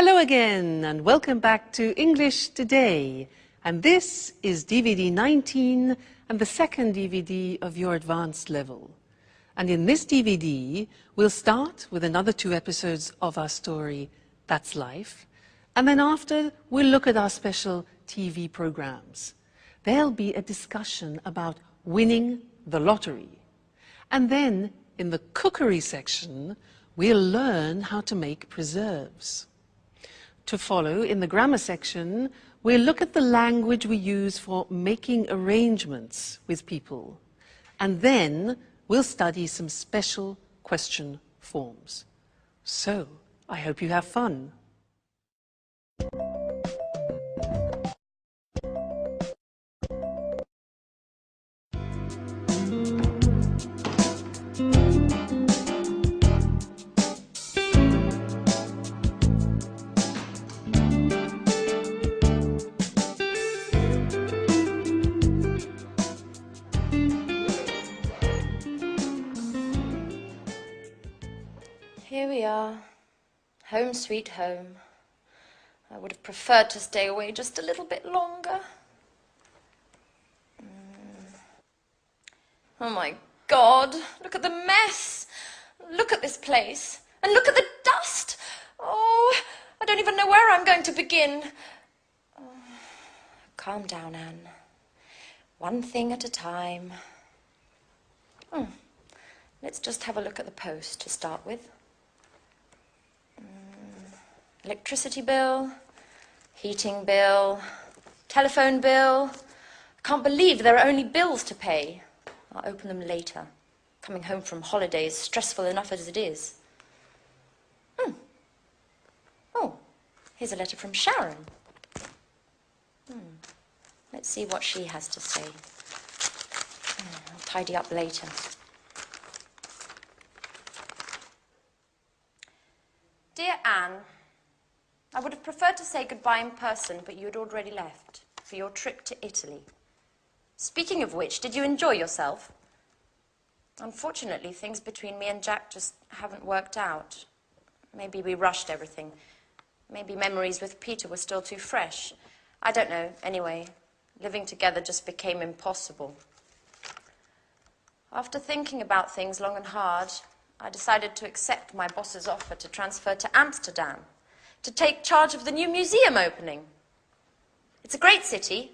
Hello again and welcome back to English Today. And this is DVD 19 and the second DVD of your advanced level. And in this DVD, we'll start with another 2 episodes of our story, That's Life. And then after, we'll look at our special TV programs. There'll be a discussion about winning the lottery. And then, in the cookery section, we'll learn how to make preserves. To follow, in the grammar section, we'll look at the language we use for making arrangements with people. And then we'll study some special question forms. So, I hope you have fun. Here we are, home sweet home. I would have preferred to stay away just a little bit longer. Oh my God, look at the mess. Look at this place, and look at the dust. Oh, I don't even know where I'm going to begin. Oh, calm down, Anne. One thing at a time. Let's just have a look at the post to start with. Electricity bill, heating bill, telephone bill. I can't believe there are only bills to pay. I'll open them later. Coming home from holiday is stressful enough as it is. Oh, here's a letter from Sharon. Let's see what she has to say. I'll tidy up later. Dear Anne, I would have preferred to say goodbye in person, but you had already left for your trip to Italy. Speaking of which, did you enjoy yourself? Unfortunately, things between me and Jack just haven't worked out. Maybe we rushed everything. Maybe memories with Peter were still too fresh. I don't know. Anyway, living together just became impossible. After thinking about things long and hard, I decided to accept my boss's offer to transfer to Amsterdam, to take charge of the new museum opening. It's a great city.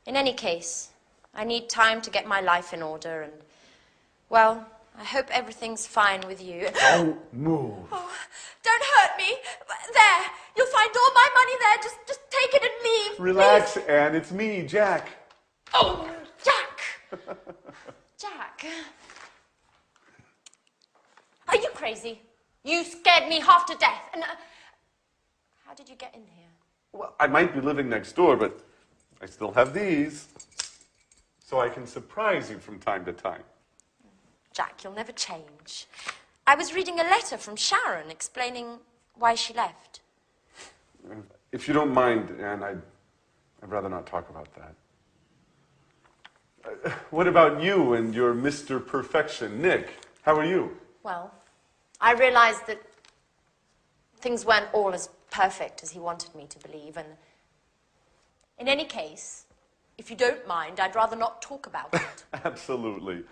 In any case, I need time to get my life in order and, well, I hope everything's fine with you. Don't move. Oh, don't hurt me. There, you'll find all my money there. Just take it and leave. Relax, please. Anne. It's me, Jack. Oh, Jack. Jack. Are you crazy? You scared me half to death. And how did you get in here? Well, I might be living next door, but I still have these. So I can surprise you from time to time. Jack, you'll never change. I was reading a letter from Sharon explaining why she left. If you don't mind, Anne, I'd rather not talk about that. What about you and your Mr. Perfection, Nick? How are you? Well, I realized that things weren't all as perfect as he wanted me to believe, and in any case, if you don't mind, I'd rather not talk about it. Absolutely.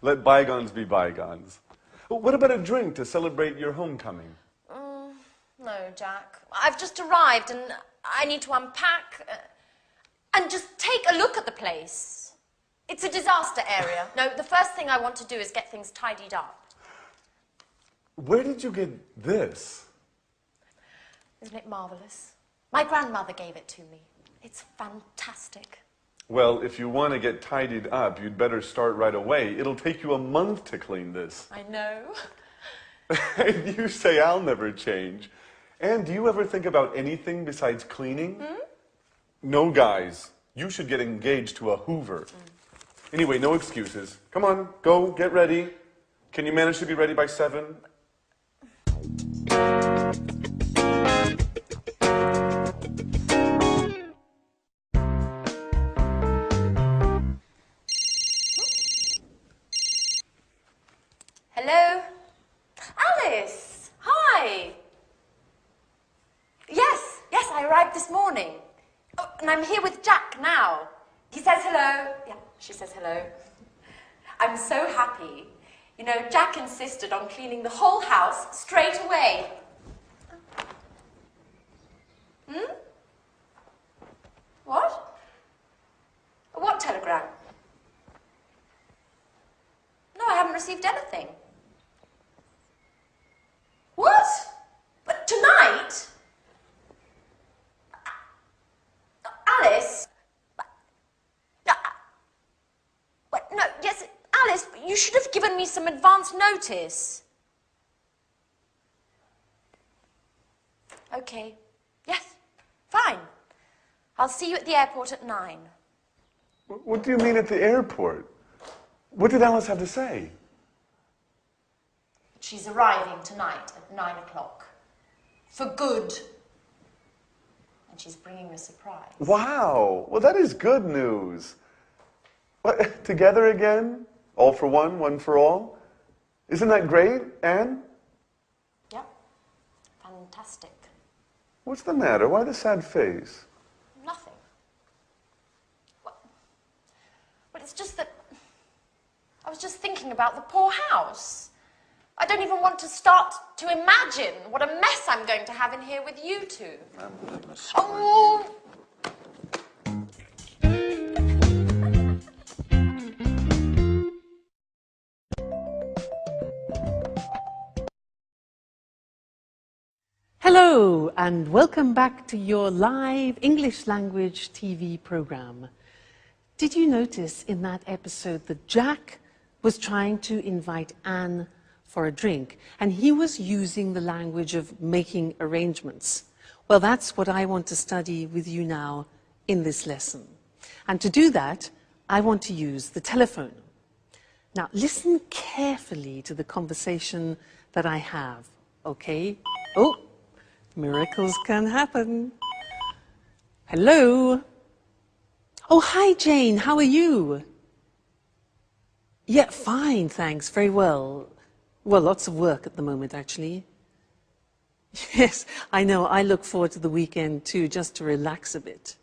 Let bygones be bygones. What about a drink to celebrate your homecoming? No, Jack. I've just arrived and I need to unpack and just take a look at the place. It's a disaster area. No, the first thing I want to do is get things tidied up. Where did you get this? Isn't it marvelous? My grandmother gave it to me. It's fantastic. Well, if you want to get tidied up, you'd better start right away. It'll take you a month to clean this. I know. And you say I'll never change. And do you ever think about anything besides cleaning? No, guys. You should get engaged to a Hoover. Anyway, no excuses. Come on, go, get ready. Can you manage to be ready by 7? Hello? Alice! Hi! Yes, and I'm here with Jack now. He says hello. Yeah, she says hello. I'm so happy. You know, Jack insisted on cleaning the whole house straight away. Hmm? What? What telegram? No, I haven't received anything. What? But tonight? Alice? No, yes, Alice, but you should have given me some advance notice. Okay. Yes, fine. I'll see you at the airport at 9. What do you mean at the airport? What did Alice have to say? She's arriving tonight at 9 o'clock. For good. And she's bringing a surprise. Wow. Well, that is good news. What, together again? All for one for all? Isn't that great, Anne? Yep. Fantastic. What's the matter? Why the sad face? Nothing. Well, it's just that I was just thinking about the poor house. I don't even want to start to imagine what a mess I'm going to have in here with you two. Oh! Hello, and welcome back to your live English language TV program. Did you notice in that episode that Jack was trying to invite Anne for a drink, and he was using the language of making arrangements? Well, that's what I want to study with you now in this lesson. And to do that, I want to use the telephone. Now, listen carefully to the conversation that I have, okay? Oh, miracles can happen. Hello? Oh, hi, Jane. How are you? Yeah, fine, thanks. Very well. Well, lots of work at the moment, actually. Yes, I know. I look forward to the weekend, too, just to relax a bit.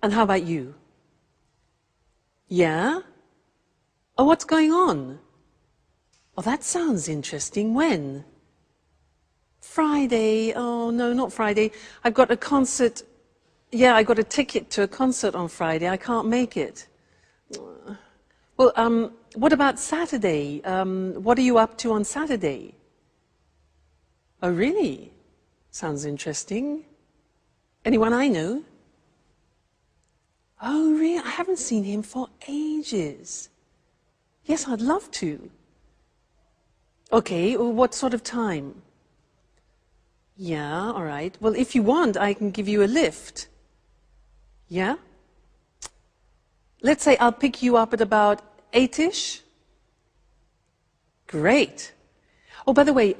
And how about you? Yeah? Oh, what's going on? Oh, that sounds interesting. When? Friday. Oh, no, not Friday. I've got a concert. Yeah, I got a ticket to a concert on Friday. I can't make it. Well, what about Saturday? What are you up to on Saturday? Oh, really? Sounds interesting. Anyone I know? Oh, really? I haven't seen him for ages. Yes, I'd love to. Okay, well, what sort of time? Yeah, all right. Well, if you want, I can give you a lift. Yeah? Let's say I'll pick you up at about 8-ish. Great. Oh, by the way,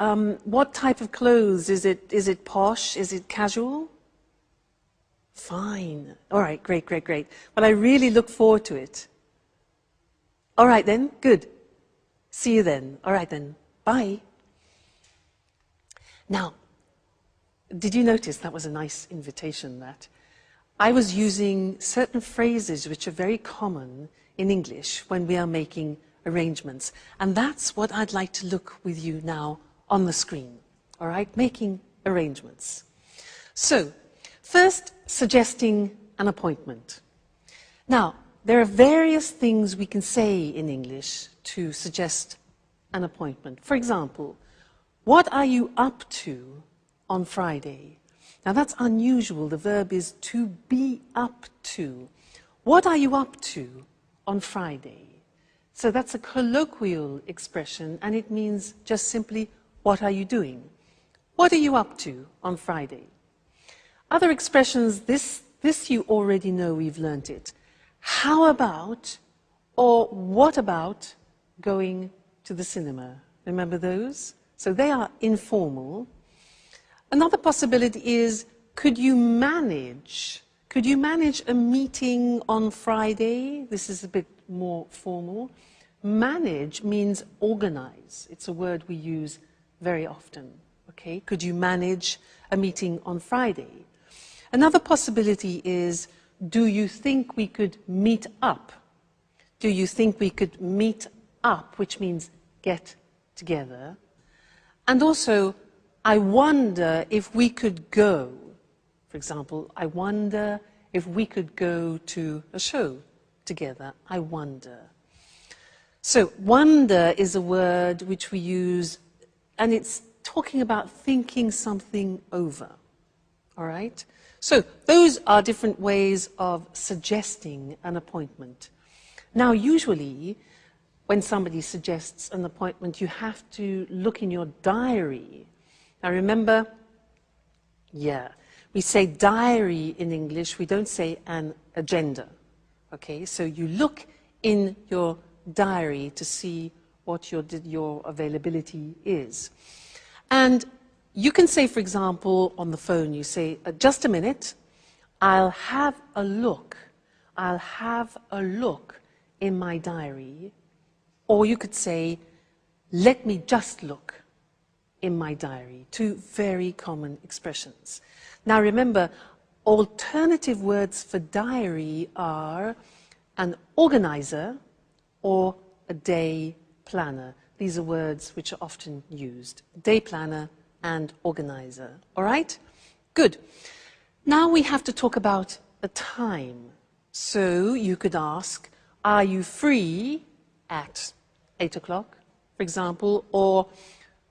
what type of clothes? Is it posh? Is it casual? Fine. All right, great. Well, I really look forward to it. All right then, good. See you then. All right then. Bye. Now, did you notice that was a nice invitation, that? I was using certain phrases which are very common in English when we are making arrangements. And that's what I'd like to look with you now on the screen. All right? Making arrangements. So, first, suggesting an appointment. Now, there are various things we can say in English to suggest an appointment. For example, what are you up to on Friday? Now that's unusual. The verb is to be up to. What are you up to on Friday? So that's a colloquial expression, and it means just simply, what are you doing? What are you up to on Friday? Other expressions, this you already know, we've learnt it. How about, or what about going to the cinema? Remember those? So they are informal. Another possibility is, could you manage a meeting on Friday? This is a bit more formal. Manage means organize. It's a word we use very often. Okay? Could you manage a meeting on Friday? Another possibility is, do you think we could meet up? Do you think we could meet up, which means get together? And also, I wonder if we could go. For example, I wonder if we could go to a show together. I wonder. So, wonder is a word which we use, and it's talking about thinking something over. All right? So, those are different ways of suggesting an appointment. Now, usually, when somebody suggests an appointment, you have to look in your diary. Now, remember, we say diary in English, we don't say an agenda. Okay, so you look in your diary to see what your availability is. And you can say, for example, on the phone, you say, just a minute, I'll have a look. I'll have a look in my diary. Or you could say, let me just look in my diary. Two very common expressions. Now remember, alternative words for diary are an organizer or a day planner. These are words which are often used. Day planner and organizer. All right? Good. Now we have to talk about a time. So you could ask, are you free at 8 o'clock, for example? Or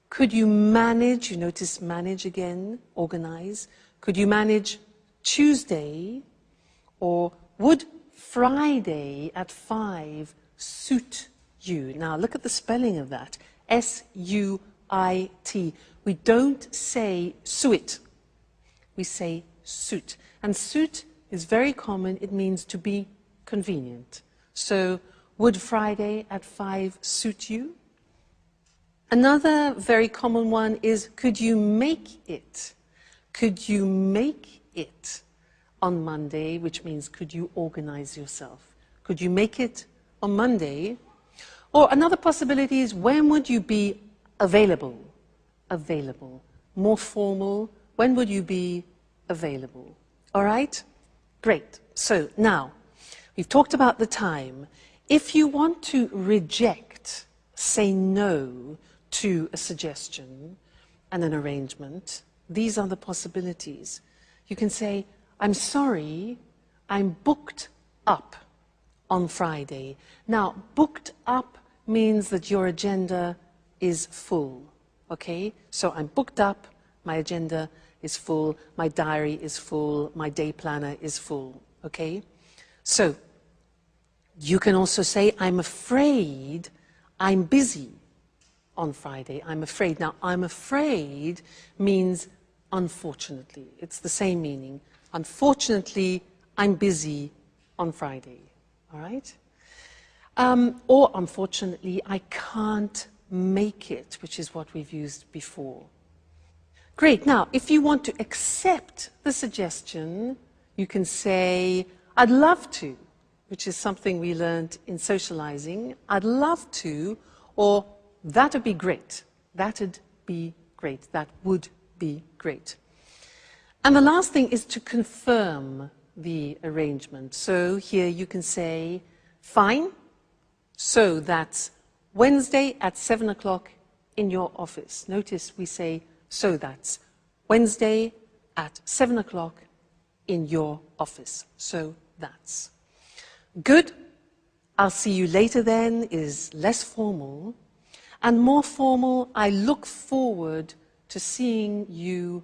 could you manage, you notice manage again, organize. Could you manage Tuesday? Or would Friday at 5 suit you? Now look at the spelling of that. S-U-I-T. We don't say suit. We say suit. And suit is very common. It means to be convenient. So, would Friday at 5 suit you? Another very common one is, could you make it? Could you make it on Monday, which means could you organize yourself? Could you make it on Monday? Or another possibility is, when would you be available? Available. More formal, when would you be available? All right? Great. So now, we've talked about the time. If you want to reject, say no to a suggestion and an arrangement, these are the possibilities. You can say, I'm sorry, I'm booked up on Friday. Now, booked up means that your agenda is full, okay? So I'm booked up, my agenda is full, my diary is full, my day planner is full, okay? So, you can also say, I'm afraid I'm busy on Friday. I'm afraid. Now, I'm afraid means unfortunately. It's the same meaning. Unfortunately, I'm busy on Friday. All right? Or unfortunately, I can't make it, which is what we've used before. Great. Now, if you want to accept the suggestion, you can say, I'd love to, which is something we learned in socializing. I'd love to, or that would be great. That'd be great. That would be great. And the last thing is to confirm the arrangement. So here you can say, fine, so that's Wednesday at 7 o'clock in your office. Notice we say, so that's Wednesday at 7 o'clock in your office. So that's. Good. I'll see you later then is less formal. And more formal, I look forward to seeing you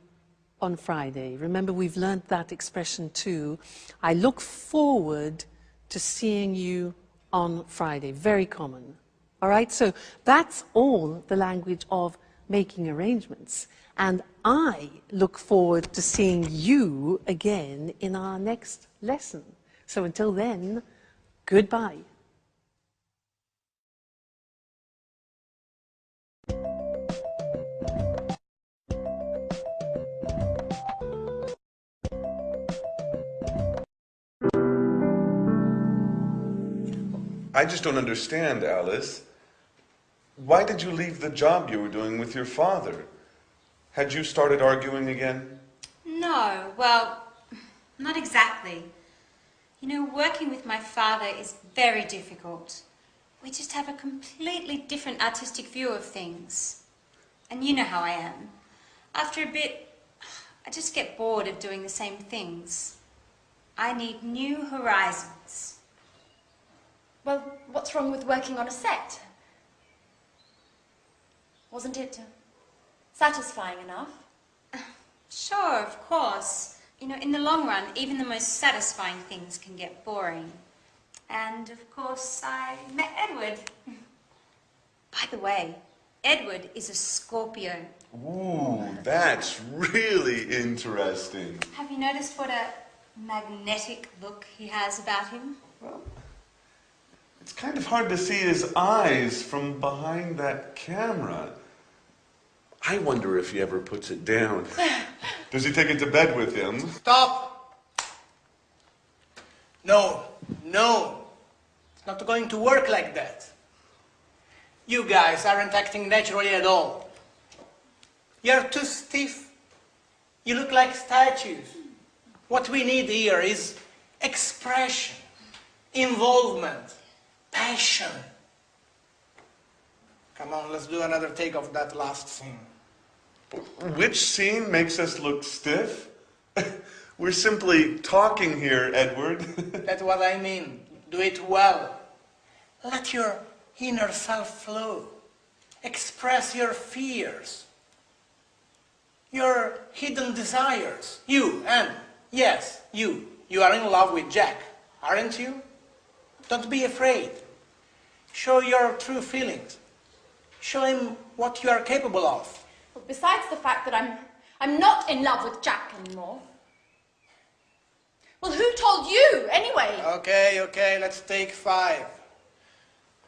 on Friday. Remember, we've learned that expression too. I look forward to seeing you on Friday. Very common. All right, so that's all the language of making arrangements. And I look forward to seeing you again in our next lesson. So until then, goodbye. I just don't understand, Alice. Why did you leave the job you were doing with your father? Had you started arguing again? No, well, Not exactly. You know, working with my father is very difficult. We just have a completely different artistic view of things. And you know how I am. After a bit, I just get bored of doing the same things. I need new horizons. Well, what's wrong with working on a set? Wasn't it satisfying enough? Sure, of course. You know, in the long run, even the most satisfying things can get boring. And, of course, I met Edward. By the way, Edward is a Scorpio. Ooh, that's really interesting. Have you noticed what a magnetic look he has about him? Well, it's kind of hard to see his eyes from behind that camera. I wonder if he ever puts it down. Does he take it to bed with him? Stop! No, no. It's not going to work like that. You guys aren't acting naturally at all. You're too stiff. You look like statues. What we need here is expression, involvement, passion. Come on, let's do another take of that last scene. Which scene makes us look stiff? We're simply talking here, Edward. That's what I mean. Do it well. Let your inner self flow. Express your fears, your hidden desires. You, and yes, you are in love with Jack, aren't you? Don't be afraid. Show your true feelings. Show him what you are capable of. Well, besides the fact that I'm not in love with Jack anymore. Well, who told you, anyway? Okay, let's take 5.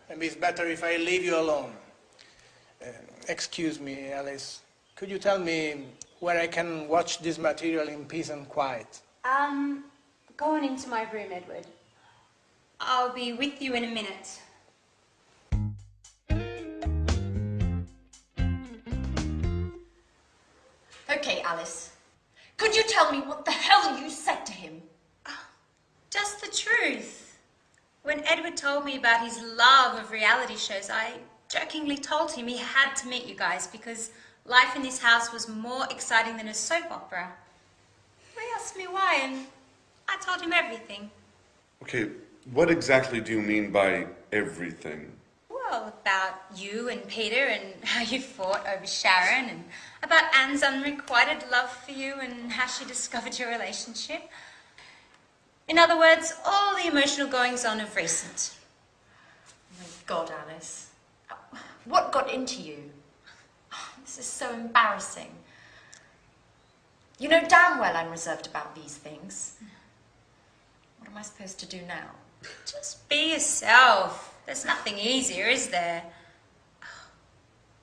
Maybe it's better if I leave you alone. Excuse me, Alice. Could you tell me where I can watch this material in peace and quiet? Go on into my room, Edward. I'll be with you in a minute. Okay, Alice. Could you tell me what the hell you said to him? Just the truth. When Edward told me about his love of reality shows, I jokingly told him he had to meet you guys because life in this house was more exciting than a soap opera. He asked me why, and I told him everything. Okay, what exactly do you mean by everything? Well, about you and Peter and how you fought over Sharon, and about Anne's unrequited love for you and how she discovered your relationship. In other words, all the emotional goings-on of recent. Oh my God, Alice. What got into you? This is so embarrassing. You know damn well I'm reserved about these things. What am I supposed to do now? Just be yourself. There's nothing easier, is there?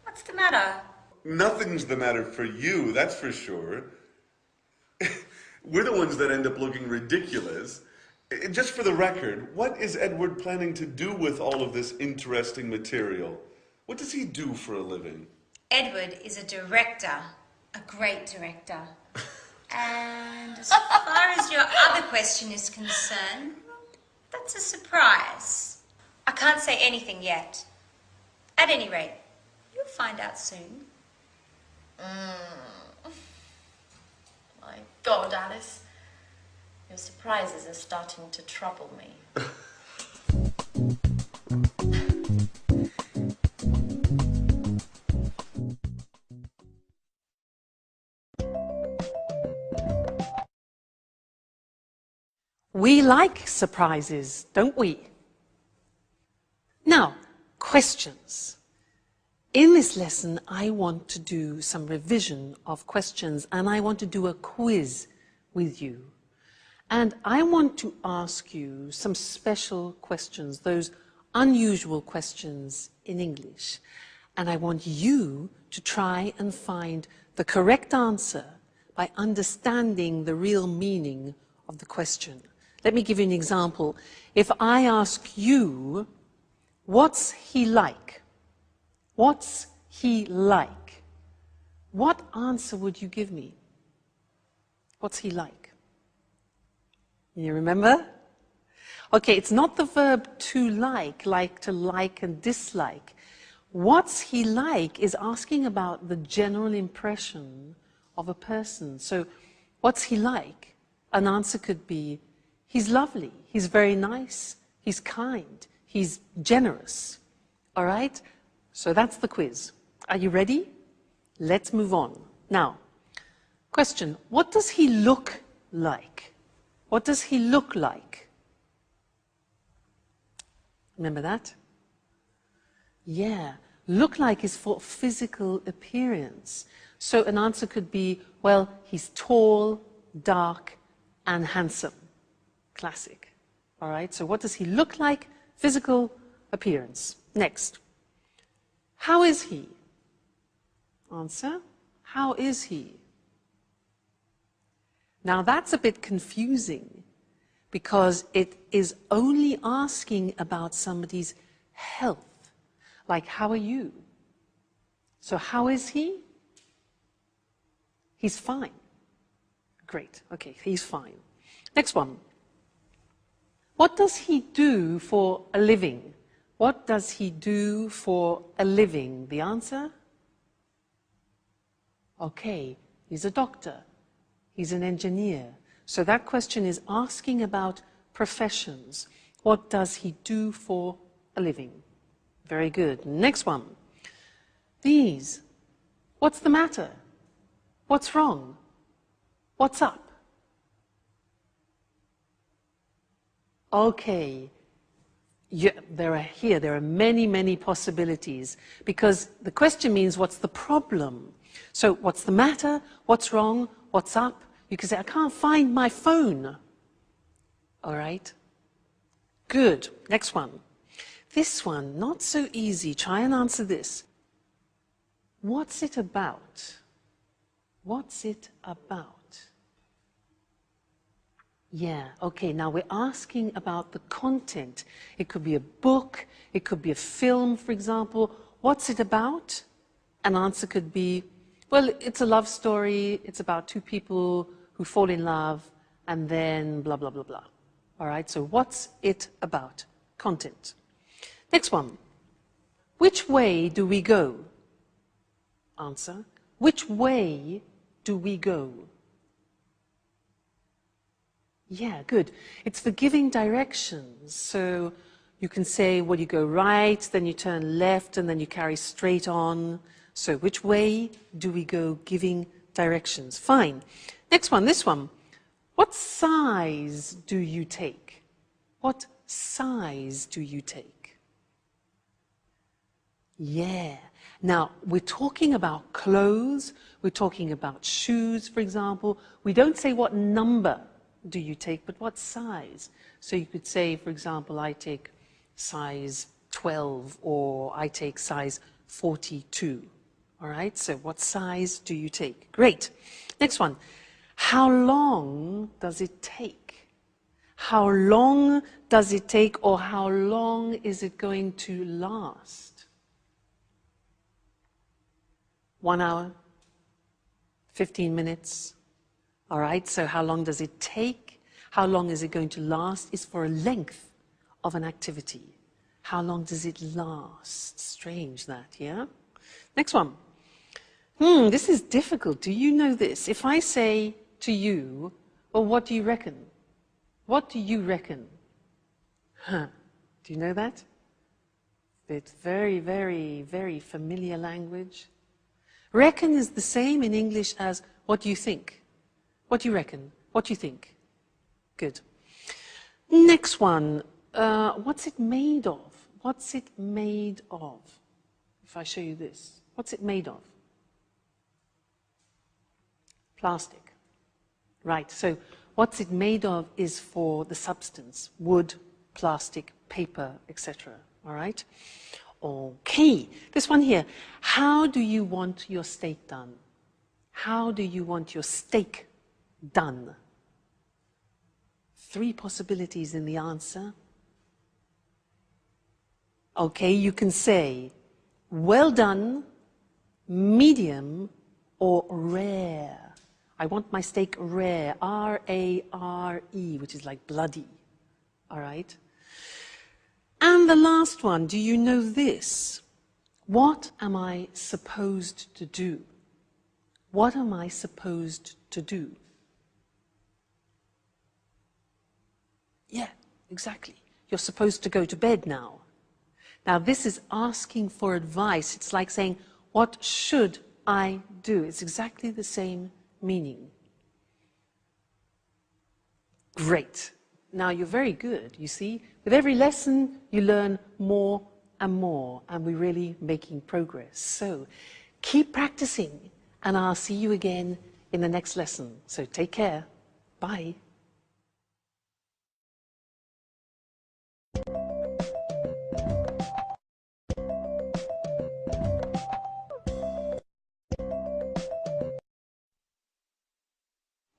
What's the matter? Nothing's the matter for you, that's for sure. We're the ones that end up looking ridiculous. Just for the record, what is Edward planning to do with all of this interesting material? What does he do for a living? Edward is a director, a great director. And as far as your other question is concerned, that's a surprise. I can't say anything yet. At any rate, you'll find out soon. My God, Alice. Your surprises are starting to trouble me. We like surprises, don't we? Now, questions. In this lesson, I want to do some revision of questions, and I want to do a quiz with you. And I want to ask you some special questions, those unusual questions in English. And I want you to try and find the correct answer by understanding the real meaning of the question. Let me give you an example. If I ask you, what's he like? What's he like? What answer would you give me? What's he like? You remember? Okay, it's not the verb to like and dislike. What's he like is asking about the general impression of a person. So, what's he like? An answer could be, he's lovely, he's very nice, he's kind, he's generous. All right? So that's the quiz. Are you ready? Let's move on. Now, question, what does he look like? What does he look like? Remember that? Yeah, look like is for physical appearance. So an answer could be, well, he's tall, dark, and handsome. Classic. All right, so what does he look like? Physical appearance. Next. How is he? Answer, how is he? Now that's a bit confusing because it is only asking about somebody's health. Like, how are you? So how is he? He's fine. Great, okay, he's fine. Next one. What does he do for a living? What does he do for a living? The answer? Okay, he's a doctor. He's an engineer. So that question is asking about professions. What does he do for a living? Very good. Next one. These. What's the matter? What's wrong? What's up? Okay. Yeah, there are many, many possibilities because the question means what's the problem? So what's the matter? What's wrong? What's up? You can say, I can't find my phone. All right? Good. Next one. This one, not so easy. Try and answer this. What's it about? What's it about? Yeah, okay, now we're asking about the content. It could be a book, it could be a film, for example. What's it about? An answer could be, well, it's a love story, it's about two people who fall in love, and then blah, blah, blah, blah. All right, so what's it about? Content. Next one. Which way do we go? Answer. Which way do we go? Yeah, good. It's for giving directions. So you can say, well, you go right, then you turn left, and then you carry straight on. So which way do we go? Giving directions. Fine. Next one, this one. What size do you take? What size do you take? Yeah. Now, we're talking about clothes. We're talking about shoes, for example. We don't say what number do you take, but what size? So you could say, for example, I take size 12 or I take size 42. All right, so what size do you take? Great. Next one. How long does it take? How long does it take, or how long is it going to last? 1 hour? 15 minutes? All right, so how long does it take? How long is it going to last? Is for a length of an activity. How long does it last? Strange that, yeah? Next one. This is difficult. Do you know this? If I say to you, well, what do you reckon? What do you reckon? Huh. Do you know that? It's very, very, very familiar language. Reckon is the same in English as what do you think? What do you reckon? What do you think? Good. Next one. What's it made of? What's it made of? If I show you this, what's it made of? Plastic. Right, so what's it made of is for the substance, wood, plastic, paper, etc. All right? Okay, this one here. How do you want your steak done? How do you want your steak done? 3 possibilities in the answer. Okay, you can say well done, medium, or rare. I want my steak rare, R-A-R-E, which is like bloody. All right? And the last one, do you know this? What am I supposed to do? What am I supposed to do? Yeah, exactly. You're supposed to go to bed now. Now, this is asking for advice. It's like saying, what should I do? It's exactly the same meaning. Great. Now, you're very good, you see. With every lesson, you learn more and more, and we're really making progress. So, keep practicing, and I'll see you again in the next lesson. So, take care. Bye.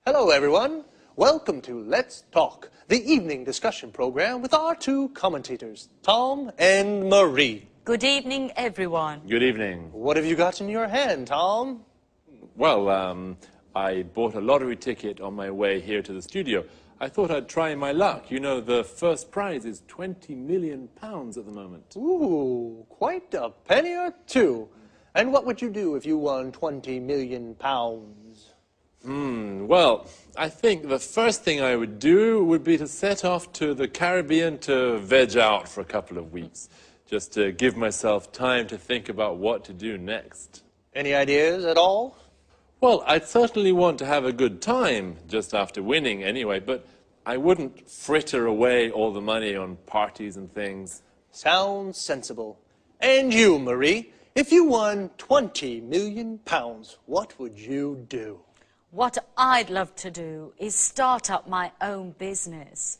Hello, everyone. Welcome to Let's Talk, the evening discussion program with our two commentators, Tom and Marie. Good evening, everyone. Good evening. What have you got in your hand, Tom? Well, I bought a lottery ticket on my way here to the studio. I thought I'd try my luck. You know, the first prize is £20 million at the moment. Ooh, quite a penny or two. And what would you do if you won £20 million? Well, I think the first thing I would do would be to set off to the Caribbean to veg out for a couple of weeks, just to give myself time to think about what to do next. Any ideas at all? Well, I'd certainly want to have a good time just after winning anyway, but I wouldn't fritter away all the money on parties and things. Sounds sensible. And you, Marie, if you won £20 million, what would you do? What I'd love to do is start up my own business.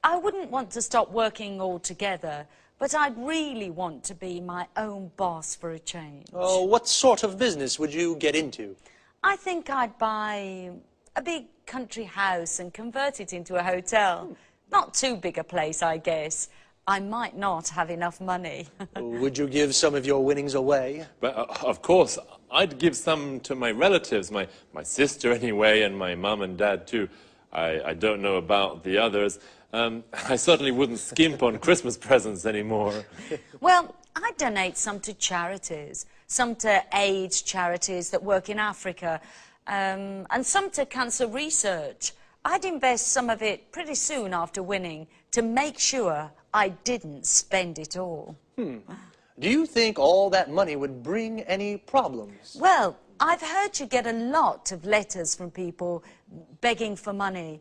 I wouldn't want to stop working altogether, but I'd really want to be my own boss for a change. Oh, what sort of business would you get into? I think I'd buy a big country house and convert it into a hotel. Not too big a place, I guess. I might not have enough money. Would you give some of your winnings away? But, of course, I'd give some to my relatives, my sister anyway, and my mum and dad too. I don't know about the others. I certainly wouldn't skimp on Christmas presents anymore. Well, I'd donate some to charities, some to AIDS charities that work in Africa, and some to cancer research. I'd invest some of it pretty soon after winning to make sure I didn't spend it all. Do you think all that money would bring any problems? Well, I've heard you get a lot of letters from people begging for money.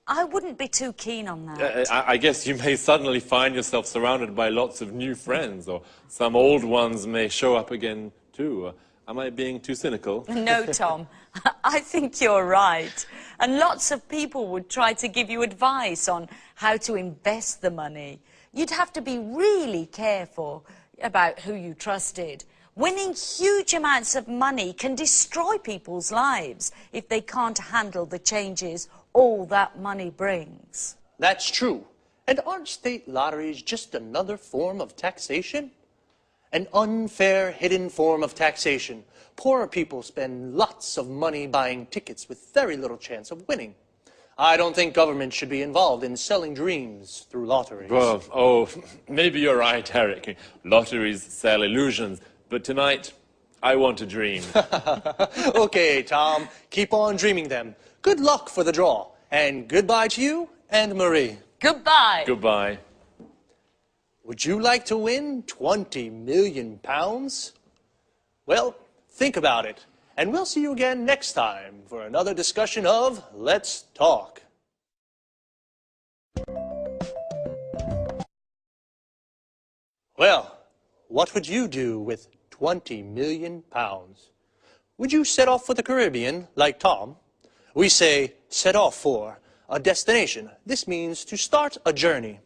I wouldn't be too keen on that. I guess you may suddenly find yourself surrounded by lots of new friends, or some old ones may show up again too. Am I being too cynical? No, Tom. I think you're right. And lots of people would try to give you advice on how to invest the money. You'd have to be really careful about who you trusted. Winning huge amounts of money can destroy people's lives if they can't handle the changes all that money brings. That's true. And aren't state lotteries just another form of taxation? An unfair, hidden form of taxation. Poorer people spend lots of money buying tickets with very little chance of winning. I don't think government should be involved in selling dreams through lotteries. Well, maybe you're right, Eric. Lotteries sell illusions, but tonight, I want to dream. Okay, Tom, keep on dreaming them. Good luck for the draw, and goodbye to you and Marie. Goodbye. Goodbye. Would you like to win £20 million? Well, think about it. And we'll see you again next time for another discussion of Let's Talk. Well, what would you do with £20 million? Would you set off for the Caribbean, like Tom? We say set off for a destination. This means to start a journey.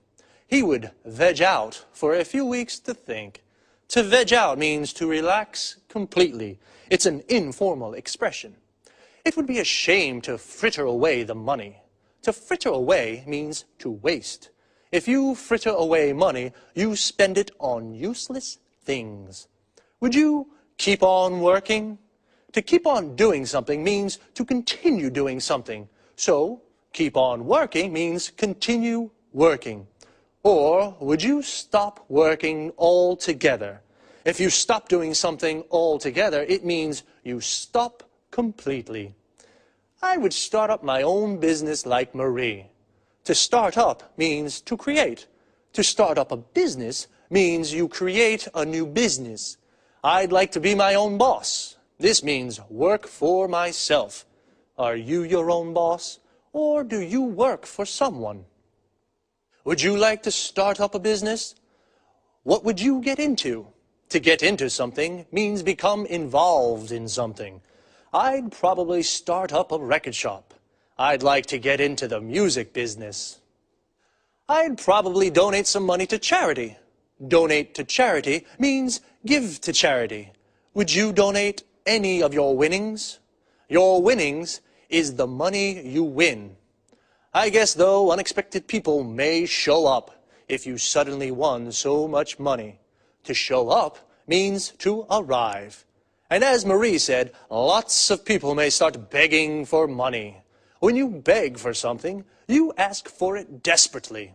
He would veg out for a few weeks to think. To veg out means to relax completely. It's an informal expression. It would be a shame to fritter away the money. To fritter away means to waste. If you fritter away money, you spend it on useless things. Would you keep on working? To keep on doing something means to continue doing something. So, keep on working means continue working. Or would you stop working altogether? If you stop doing something altogether, it means you stop completely. I would start up my own business like Marie. To start up means to create. To start up a business means you create a new business. I'd like to be my own boss. This means work for myself. Are you your own boss, or do you work for someone? Would you like to start up a business? What would you get into? To get into something means become involved in something. I'd probably start up a record shop. I'd like to get into the music business. I'd probably donate some money to charity. Donate to charity means give to charity. Would you donate any of your winnings? Your winnings is the money you win. I guess, though, unexpected people may show up if you suddenly won so much money. To show up means to arrive. And as Marie said, lots of people may start begging for money. When you beg for something, you ask for it desperately.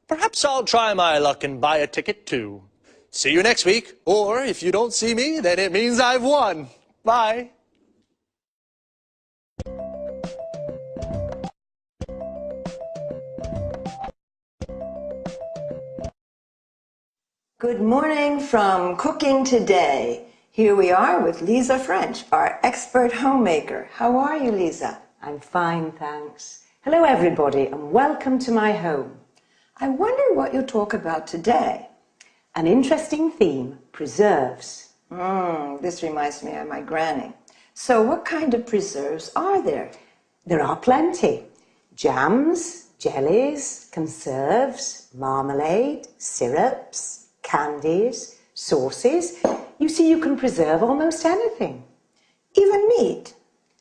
Perhaps I'll try my luck and buy a ticket too. See you next week, or if you don't see me, then it means I've won. Bye. Good morning from Cooking Today. Here we are with Lisa French, our expert homemaker. How are you, Lisa? I'm fine, thanks. Hello, everybody, and welcome to my home. I wonder what you'll talk about today. An interesting theme, preserves. This reminds me of my granny. So what kind of preserves are there? There are plenty. Jams, jellies, conserves, marmalade, syrups, candies, sauces. You see, you can preserve almost anything. Even meat?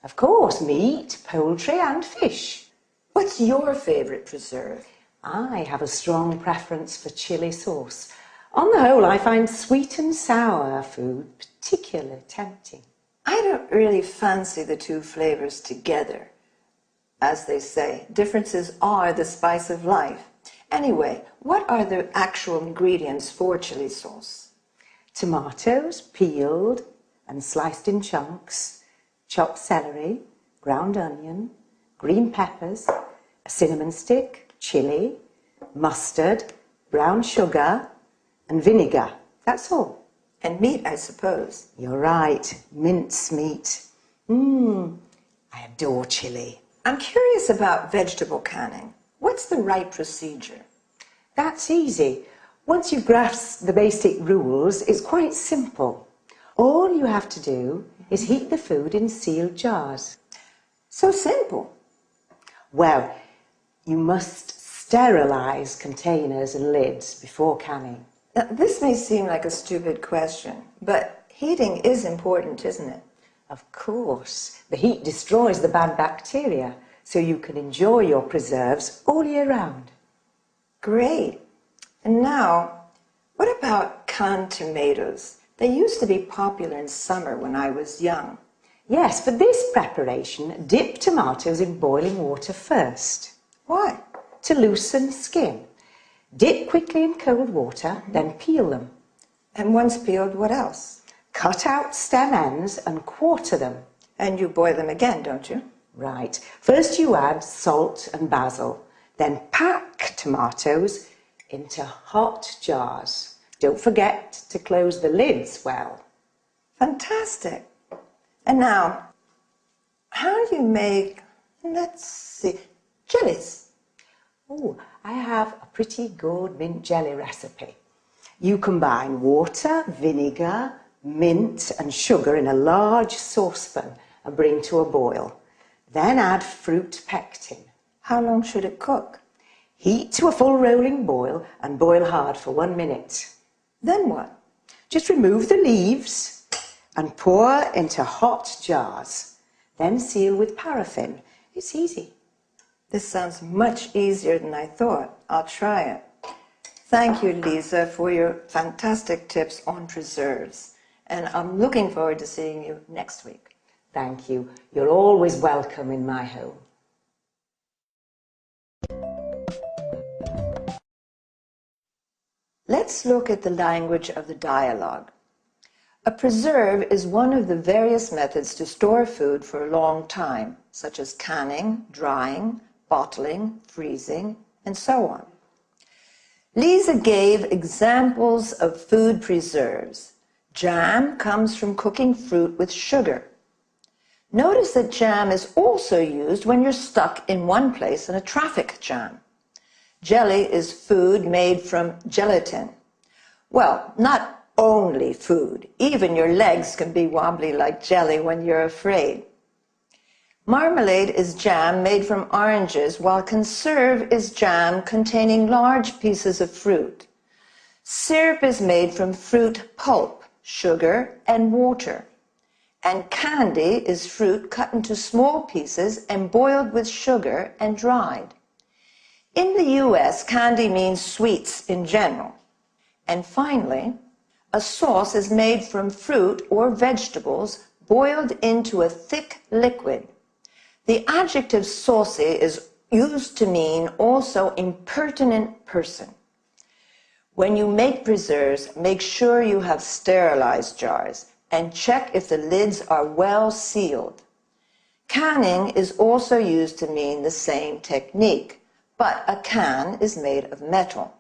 Of course, meat, poultry and fish. What's your favorite preserve? I have a strong preference for chili sauce. On the whole, I find sweet and sour food particularly tempting. I don't really fancy the two flavors together. As they say, differences are the spice of life. Anyway, what are the actual ingredients for chili sauce? Tomatoes, peeled and sliced in chunks, chopped celery, ground onion, green peppers, a cinnamon stick, chili, mustard, brown sugar, and vinegar. That's all. And meat, I suppose. You're right, mince meat. I adore chili. I'm curious about vegetable canning. What's the right procedure? That's easy. Once you grasp the basic rules, it's quite simple. All you have to do is heat the food in sealed jars. So simple. Well, you must sterilize containers and lids before canning. Now, this may seem like a stupid question, but heating is important, isn't it? Of course. The heat destroys the bad bacteria, so you can enjoy your preserves all year round. Great. And now, what about canned tomatoes? They used to be popular in summer when I was young. Yes, for this preparation, dip tomatoes in boiling water first. Why? To loosen skin. Dip quickly in cold water, then peel them. And once peeled, what else? Cut out stem ends and quarter them. And you boil them again, don't you? Right. First you add salt and basil. Then pack tomatoes into hot jars. Don't forget to close the lids well. Fantastic. And now, how do you make, let's see, jellies? Oh, I have a pretty good mint jelly recipe. You combine water, vinegar, mint and sugar in a large saucepan and bring to a boil. Then add fruit pectin. How long should it cook? Heat to a full rolling boil and boil hard for 1 minute. Then what? Just remove the leaves and pour into hot jars. Then seal with paraffin. It's easy. This sounds much easier than I thought. I'll try it. Thank you, Lisa, for your fantastic tips on preserves. And I'm looking forward to seeing you next week. Thank you. You're always welcome in my home. Let's look at the language of the dialogue. A preserve is one of the various methods to store food for a long time, such as canning, drying, bottling, freezing, and so on. Lisa gave examples of food preserves. Jam comes from cooking fruit with sugar. Notice that jam is also used when you're stuck in one place in a traffic jam. Jelly is food made from gelatin. Well, not only food. Even your legs can be wobbly like jelly when you're afraid. Marmalade is jam made from oranges, while conserve is jam containing large pieces of fruit. Syrup is made from fruit pulp, sugar, and water. And candy is fruit cut into small pieces and boiled with sugar and dried. In the US, candy means sweets in general. And finally, a sauce is made from fruit or vegetables boiled into a thick liquid. The adjective saucy is used to mean also impertinent person. When you make preserves, make sure you have sterilized jars and check if the lids are well sealed. Canning is also used to mean the same technique, but a can is made of metal.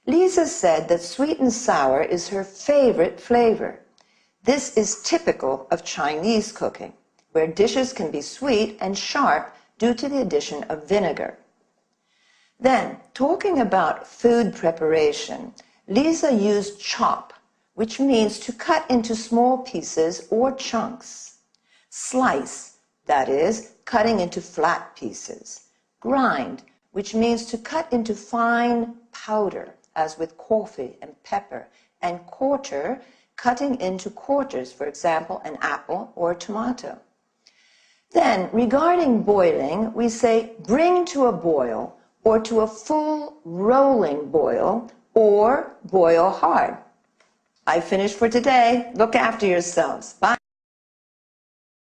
Lisa said that sweet and sour is her favorite flavor. This is typical of Chinese cooking, where dishes can be sweet and sharp due to the addition of vinegar. Then, talking about food preparation, Lisa used chop, which means to cut into small pieces or chunks. Slice, that is, cutting into flat pieces. Grind, which means to cut into fine powder, as with coffee and pepper. And quarter, cutting into quarters, for example, an apple or a tomato. Then, regarding boiling, we say bring to a boil, or to a full rolling boil, or boil hard. I finished for today. Look after yourselves. Bye.